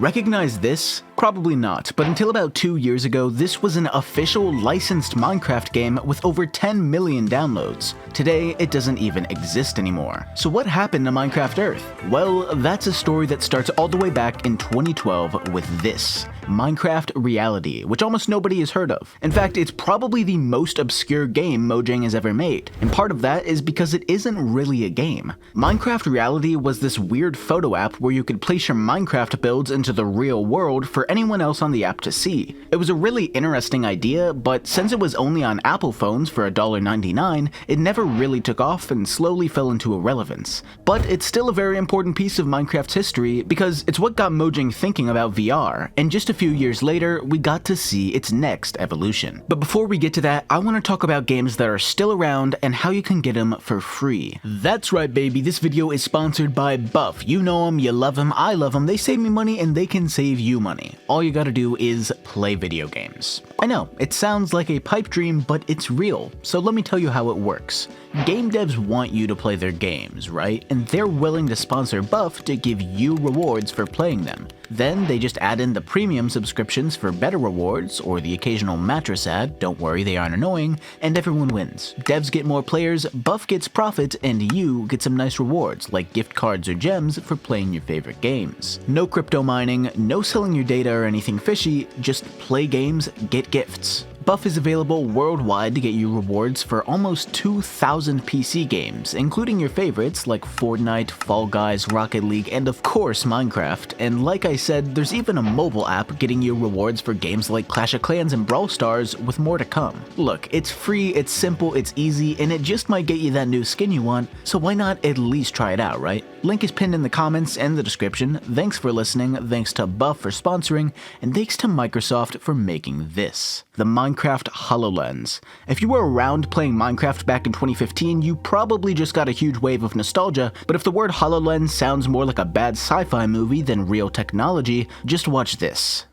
Recognize this? Probably not, but until about 2 years ago, this was an official licensed Minecraft game with over 10 million downloads. Today, it doesn't even exist anymore. So what happened to Minecraft Earth? Well, that's a story that starts all the way back in 2012 with this: Minecraft Reality, which almost nobody has heard of. In fact, it's probably the most obscure game Mojang has ever made, and part of that is because it isn't really a game. Minecraft Reality was this weird photo app where you could place your Minecraft builds into the real world for anyone else on the app to see. It was a really interesting idea, but since it was only on Apple phones for $1.99, it never really took off and slowly fell into irrelevance. But it's still a very important piece of Minecraft's history because it's what got Mojang thinking about VR, and just a few years later, we got to see its next evolution. But before we get to that, I want to talk about games that are still around and how you can get them for free. That's right, baby, this video is sponsored by Buff. You know them, you love them, I love them, they save me money and they can save you money. All you gotta do is play video games. I know, it sounds like a pipe dream, but it's real, so let me tell you how it works. Game devs want you to play their games, right? And they're willing to sponsor Buff to give you rewards for playing them. Then they just add in the premium subscriptions for better rewards, or the occasional mattress ad, don't worry they aren't annoying, and everyone wins. Devs get more players, Buff gets profit, and you get some nice rewards, like gift cards or gems for playing your favorite games. No crypto mining, no selling your data or anything fishy, just play games, get gifts. Buff is available worldwide to get you rewards for almost 2,000 PC games, including your favorites like Fortnite, Fall Guys, Rocket League, and of course Minecraft. And like I said, there's even a mobile app getting you rewards for games like Clash of Clans and Brawl Stars, with more to come. Look, it's free, it's simple, it's easy, and it just might get you that new skin you want, so why not at least try it out, right? Link is pinned in the comments and the description. Thanks for listening, thanks to Buff for sponsoring, and thanks to Microsoft for making this: the Minecraft HoloLens. If you were around playing Minecraft back in 2015, you probably just got a huge wave of nostalgia, but if the word HoloLens sounds more like a bad sci-fi movie than real technology, just watch this.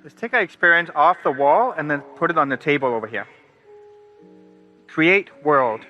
Let's take our experience off the wall and then put it on the table over here. Create world.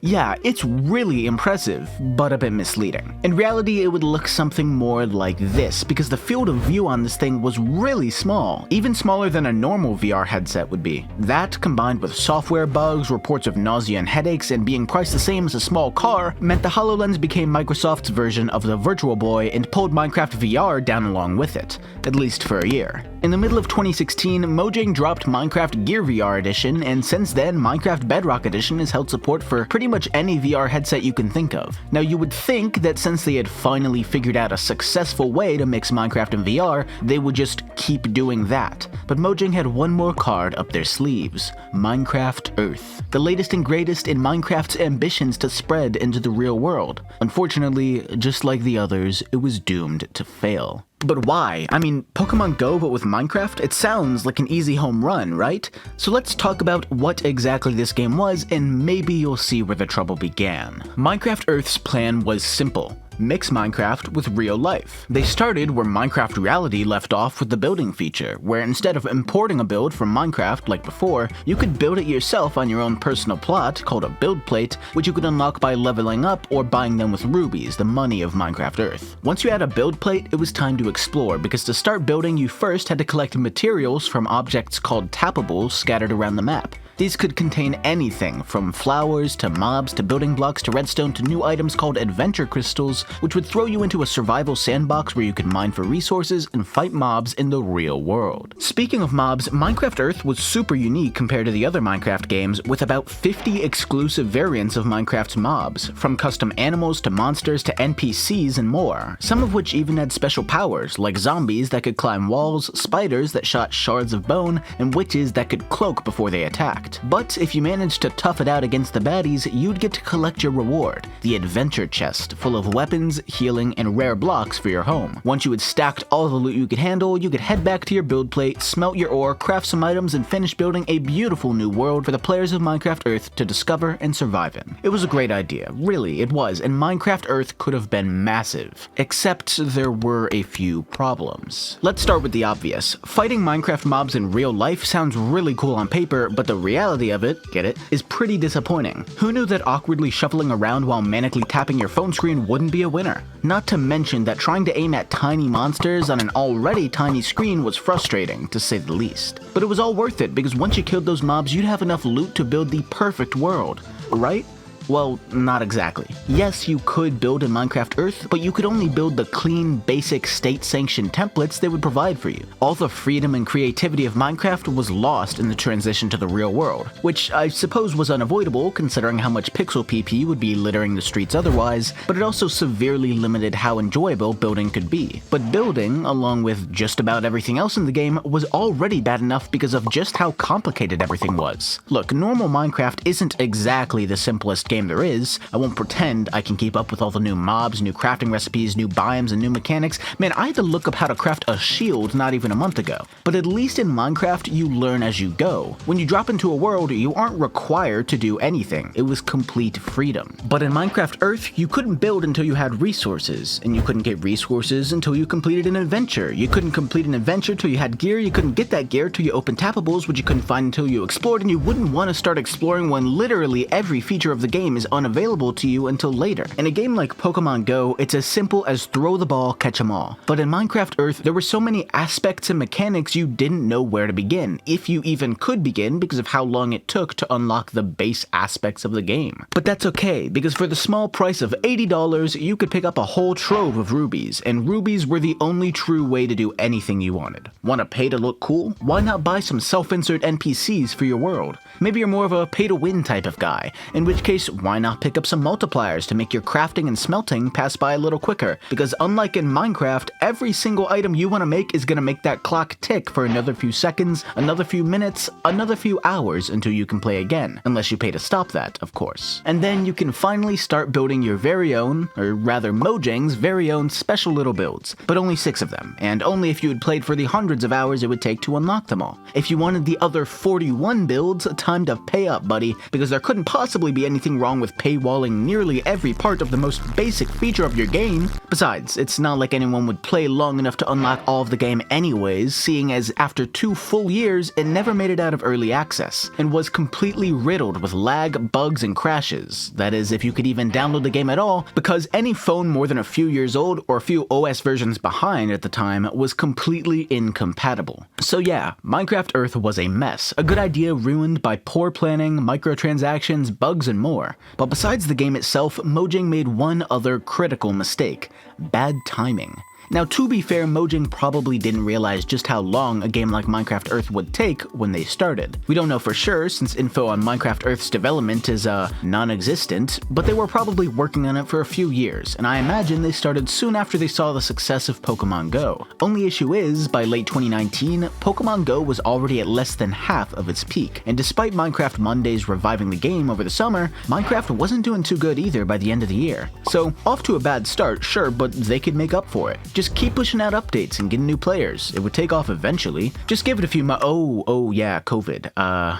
Yeah, it's really impressive, but a bit misleading. In reality, it would look something more like this, because the field of view on this thing was really small, even smaller than a normal VR headset would be. That, combined with software bugs, reports of nausea and headaches, and being priced the same as a small car, meant the HoloLens became Microsoft's version of the Virtual Boy and pulled Minecraft VR down along with it, at least for a year. In the middle of 2016, Mojang dropped Minecraft Gear VR Edition, and since then, Minecraft Bedrock Edition has held support for pretty much any VR headset you can think of. Now, you would think that since they had finally figured out a successful way to mix Minecraft and VR, they would just keep doing that. But Mojang had one more card up their sleeves: Minecraft Earth, the latest and greatest in Minecraft's ambitions to spread into the real world. Unfortunately, just like the others, it was doomed to fail. But why? I mean, Pokemon Go but with Minecraft? It sounds like an easy home run, right? So let's talk about what exactly this game was, and maybe you'll see where the trouble began. Minecraft Earth's plan was simple: mix Minecraft with real life. They started where Minecraft Reality left off with the building feature, where instead of importing a build from Minecraft like before, you could build it yourself on your own personal plot called a build plate, which you could unlock by leveling up or buying them with rubies, the money of Minecraft Earth. Once you had a build plate, it was time to explore, because to start building you first had to collect materials from objects called tappables scattered around the map. These could contain anything from flowers to mobs to building blocks to redstone to new items called adventure crystals, which would throw you into a survival sandbox where you could mine for resources and fight mobs in the real world. Speaking of mobs, Minecraft Earth was super unique compared to the other Minecraft games, with about 50 exclusive variants of Minecraft's mobs, from custom animals to monsters to NPCs and more, some of which even had special powers, like zombies that could climb walls, spiders that shot shards of bone, and witches that could cloak before they attacked. that. But if you managed to tough it out against the baddies, you'd get to collect your reward, the adventure chest, full of weapons, healing, and rare blocks for your home. Once you had stacked all the loot you could handle, you could head back to your build plate, smelt your ore, craft some items, and finish building a beautiful new world for the players of Minecraft Earth to discover and survive in. It was a great idea, really it was, and Minecraft Earth could have been massive. Except there were a few problems. Let's start with the obvious. Fighting Minecraft mobs in real life sounds really cool on paper, but the reality of it, get it, is pretty disappointing. Who knew that awkwardly shuffling around while manically tapping your phone screen wouldn't be a winner? Not to mention that trying to aim at tiny monsters on an already tiny screen was frustrating, to say the least. But it was all worth it, because once you killed those mobs, you'd have enough loot to build the perfect world, right? Well, not exactly. Yes, you could build in Minecraft Earth, but you could only build the clean, basic, state-sanctioned templates they would provide for you. All the freedom and creativity of Minecraft was lost in the transition to the real world, which I suppose was unavoidable considering how much pixel PP would be littering the streets otherwise, but it also severely limited how enjoyable building could be. But building, along with just about everything else in the game, was already bad enough because of just how complicated everything was. Look, normal Minecraft isn't exactly the simplest game there is. I won't pretend I can keep up with all the new mobs, new crafting recipes, new biomes, and new mechanics. Man, I had to look up how to craft a shield not even a month ago. But at least in Minecraft, you learn as you go. When you drop into a world, you aren't required to do anything. It was complete freedom. But in Minecraft Earth, you couldn't build until you had resources, and you couldn't get resources until you completed an adventure. You couldn't complete an adventure till you had gear, you couldn't get that gear till you opened tappables, which you couldn't find until you explored, and you wouldn't want to start exploring when literally every feature of the game is unavailable to you until later. In a game like Pokemon Go, it's as simple as throw the ball, catch 'em all. But in Minecraft Earth, there were so many aspects and mechanics you didn't know where to begin, if you even could begin because of how long it took to unlock the base aspects of the game. But that's okay, because for the small price of $80, you could pick up a whole trove of rubies, and rubies were the only true way to do anything you wanted. Want to pay to look cool? Why not buy some self-insert NPCs for your world? Maybe you're more of a pay-to-win type of guy, in which case, why not pick up some multipliers to make your crafting and smelting pass by a little quicker? Because unlike in Minecraft, every single item you want to make is going to make that clock tick for another few seconds, another few minutes, another few hours until you can play again, unless you pay to stop that, of course. And then you can finally start building your very own, or rather Mojang's very own special little builds, but only 6 of them, and only if you had played for the hundreds of hours it would take to unlock them all. If you wanted the other 41 builds, time to pay up, buddy, because there couldn't possibly be anything wrong with paywalling nearly every part of the most basic feature of your game. Besides, it's not like anyone would play long enough to unlock all of the game anyways, seeing as after 2 full years, it never made it out of early access, and was completely riddled with lag, bugs, and crashes. That is, if you could even download the game at all, because any phone more than a few years old, or a few OS versions behind at the time, was completely incompatible. So yeah, Minecraft Earth was a mess, a good idea ruined by poor planning, microtransactions, bugs, and more. But besides the game itself, Mojang made one other critical mistake: bad timing. Now, to be fair, Mojang probably didn't realize just how long a game like Minecraft Earth would take when they started. We don't know for sure, since info on Minecraft Earth's development is, non-existent, but they were probably working on it for a few years, and I imagine they started soon after they saw the success of Pokemon Go. Only issue is, by late 2019, Pokemon Go was already at less than half of its peak, and despite Minecraft Mondays reviving the game over the summer, Minecraft wasn't doing too good either by the end of the year. So, off to a bad start, sure, but they could make up for it. Just keep pushing out updates and getting new players. It would take off eventually. Just give it a few oh yeah, COVID.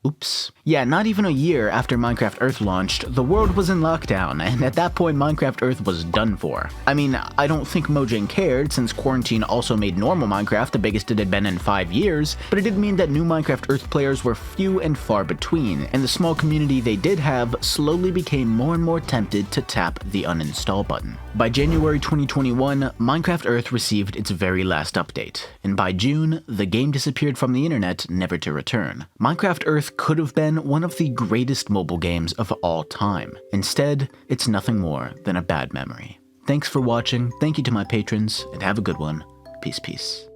Oops. Yeah, not even a year after Minecraft Earth launched, the world was in lockdown, and at that point Minecraft Earth was done for. I mean, I don't think Mojang cared, since quarantine also made normal Minecraft the biggest it had been in 5 years, but it did mean that new Minecraft Earth players were few and far between, and the small community they did have slowly became more and more tempted to tap the uninstall button. By January 2021, Minecraft Earth received its very last update, and by June, the game disappeared from the internet, never to return. Minecraft Earth could have been one of the greatest mobile games of all time. Instead, it's nothing more than a bad memory. Thanks for watching, thank you to my patrons, and have a good one. Peace, peace.